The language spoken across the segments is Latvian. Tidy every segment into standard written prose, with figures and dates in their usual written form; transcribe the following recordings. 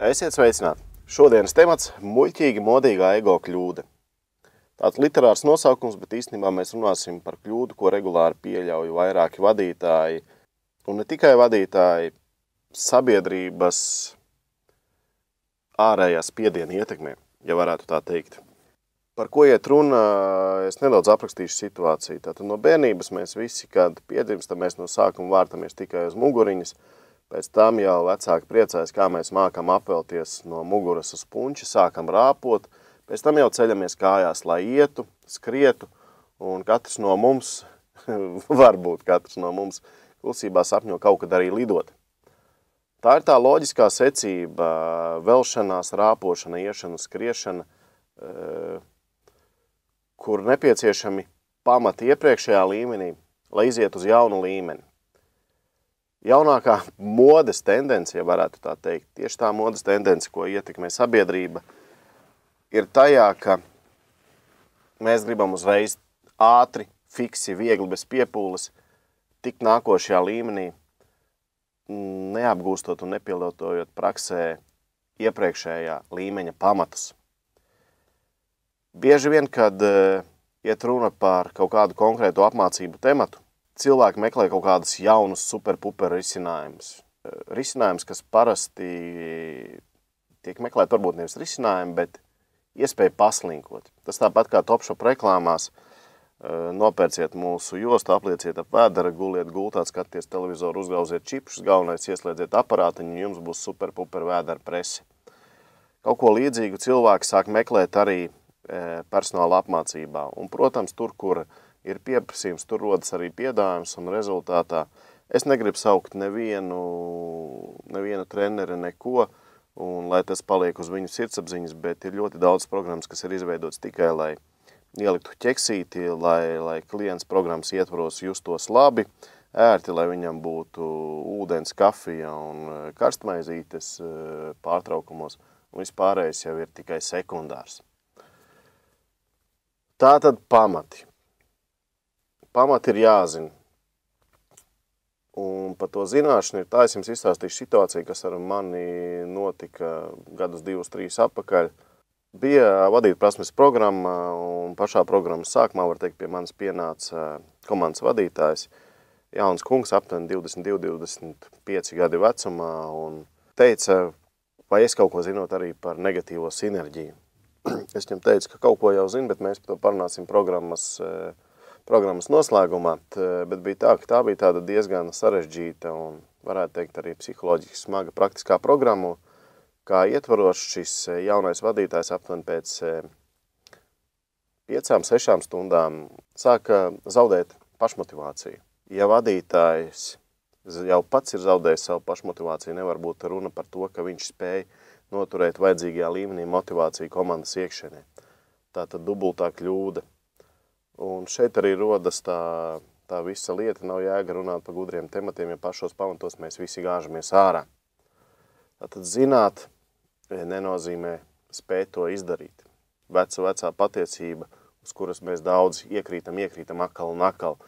Esiet sveicināti! Šodienas temats – muļķīgi modīgā ego kļūda. Tāds literārs nosaukums, bet īstenībā mēs runāsim par kļūdu, ko regulāri pieļauj vairāki vadītāji, un ne tikai vadītāji, sabiedrības ārējā spiediena ietekmē, ja varētu tā teikt. Par ko iet runa, es nedaudz aprakstīšu situāciju. Tātad no bērnības mēs visi, kad piedzimstam, mēs no sākuma vārtamies tikai uz muguriņas. Pēc tam jau vecāki priecājas, kā mēs mākam apvelties no muguras uz punči, sākam rāpot. Pēc tam jau ceļamies kājās, lai ietu, skrietu, un katrs no mums, varbūt katrs no mums, klusībā sapņo kaut kad arī lidot. Tā ir tā loģiskā secība, velšanās, rāpošana, iešana, skriešana, kur nepieciešami pamati iepriekšējā līmenī, lai iziet uz jaunu līmeni. Jaunākā modes tendence, ja varētu tā teikt, tieši tā modes tendence, ko ietekmē sabiedrība, ir tajā, ka mēs gribam uzreiz ātri, fiksi, viegli, bez piepūles, tikt nākošajā līmenī, neapgūstot un nepielietojot praksē iepriekšējā līmeņa pamatus. Bieži vien, kad iet runa par kaut kādu konkrētu apmācību tematu, cilvēki meklē kaut kādus jaunus super-puper risinājumus. Risinājums, kas parasti tiek meklēt varbūt nevis risinājumu, bet iespēja paslinkot. Tas tāpat kā Topshop reklāmās, nopērciet mūsu jostu, aplieciet ap vēdera, guliet gultā, skaties televizoru, uzgauziet čipšus, galvenais ieslēdziet aparātiņu, un jums būs super-puper vēdera prese. Kaut ko līdzīgu cilvēki sāk meklēt arī personāla apmācībā. Un, protams, tur, kur ir pieprasījums, tur rodas arī piedāvājums, un rezultātā es negribu saukt nevienu treneri, neko, un lai tas paliek uz viņu sirdsapziņas, bet ir ļoti daudz programmas, kas ir izveidotas tikai, lai ieliktu ķeksīti, lai klients programmas ietvaros justos labi, ērti, lai viņam būtu ūdens, kafija un karstmaizītes pārtraukumos, un vispārējais jau ir tikai sekundārs. Tātad pamati. Pamati ir jāzina. Un par to zināšanu ir tā, es jums izstāstīšu situāciju, kas ar mani notika gadus 2-3 atpakaļ. Bija vadīt prasmes programma, un pašā programmas sākumā, var teikt, pie manis pienāca komandas vadītājs, jauns kungs, aptuveni 22-25 gadi vecumā, un teica, vai es kaut ko zinot arī par negatīvo sinerģiju. Es viņam teicu, ka kaut ko jau zinu, bet mēs par to parunāsim programmas noslēgumā, bet bija tā, ka tā bija tāda diezgan sarežģīta un, varētu teikt, arī psiholoģiski smaga praktiskā programma, kā ietvaros šis jaunais vadītājs aptuveni pēc 5-6 stundām sāka zaudēt pašmotivāciju. Ja vadītājs jau pats ir zaudējis savu pašmotivāciju, nevar būt runa par to, ka viņš spēja noturēt vajadzīgajā līmenī motivāciju komandas iekšienē. Tātad dubultā kļūda. Un šeit arī rodas tā visa lieta, nav jēga runāt par gudriem tematiem, ja pašos pamatos mēs visi gāžamies ārā. Tātad zināt nenozīmē spēt to izdarīt. Vecā patiesība, uz kuras mēs daudz iekrītam akal un akal.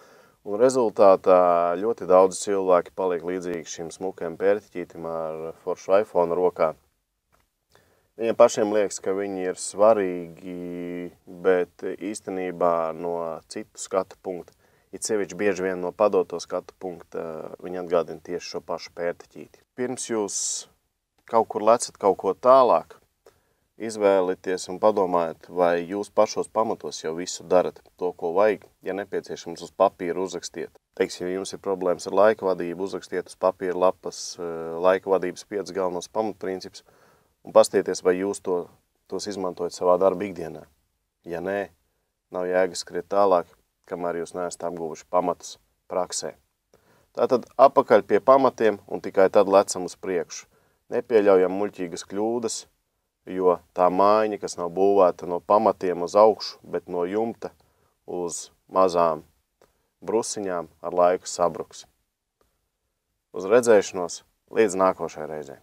Un rezultātā ļoti daudz cilvēki paliek līdzīgi šim smukajam pērtiķītim ar foršu iPhone rokā. Viņiem pašiem liekas, ka viņi ir svarīgi, bet īstenībā no citu skatu punkta, it sevišķi bieži vien no padoto skatu punkta, viņi atgādina tieši šo pašu pērtiķīti. Pirms jūs kaut kur lecat kaut ko tālāk, izvēlieties un padomājiet, vai jūs pašos pamatos jau visu darat to, ko vajag, ja nepieciešams uz papīra uzrakstiet. Teiksim, ja jums ir problēmas ar laika vadību, uzrakstiet uz papīra lapas laika vadības 5 galvenos pamatprincipus, un pastieties, vai jūs tos izmantojat savā darba ikdienā. Ja nē, nav jēga skriet tālāk, kamēr jūs neesat apguvuši pamatus praksē. Tātad apakaļ pie pamatiem un tikai tad lecam uz priekšu. Nepieļaujam muļķīgas kļūdas, jo tā mājiņa, kas nav būvēta no pamatiem uz augšu, bet no jumta uz mazām brusiņām ar laiku sabruks. Uz redzēšanos līdz nākošai reizei.